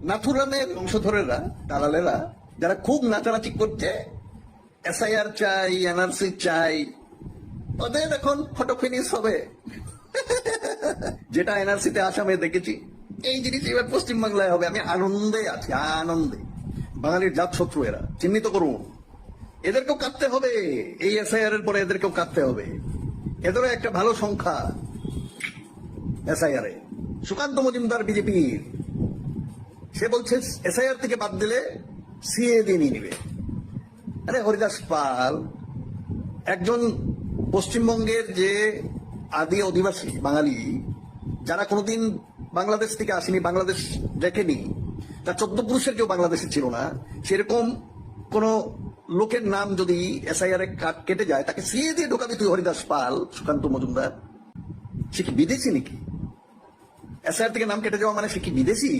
নাথুরামের বংশধরেরা, দালালেরা, যারা খুব নাচানাচি করছে, এসআইআর চাই, এনআরসি চাই, ওদের এখন ফটো ফিনিশ হবে। যেটা এনআরসিতে আসামে দেখেছি, এই জিনিস এবার পশ্চিমবাংলায় হবে। আমি আনন্দে আছি, আনন্দে। বাঙালির জাত শত্রু এরা, চিহ্নিত করুন। এদেরকেও কাটতে হবে, এই এসআইআর এর পরে এদেরকেও কাটতে হবে। এদেরও একটা ভালো সংখ্যা এসআইআর এ। সুকান্ত মজুমদার বিজেপির, সে বলছে এসআইআর থেকে বাদ দিলে সিএ দিয়ে নিয়ে নিবে। আরে হরিদাস পাল একজন পশ্চিমবঙ্গের যে আদি অধিবাসী বাঙালি, যারা কোনোদিন বাংলাদেশ থেকে আসেনি, বাংলাদেশ দেখেনি, তার 14 পুরুষের কেউ বাংলাদেশে ছিল না, সেরকম কোন লোকের নাম যদি এসআইআর কেটে যায়, তাকে সিএ দিয়ে ঢোকাবি তুই হরিদাস পাল, সুকান্ত মজুমদার? সে কি বিদেশি নাকি? এসআইআর থেকে নাম কেটে যাওয়া মানে সে কি বিদেশি?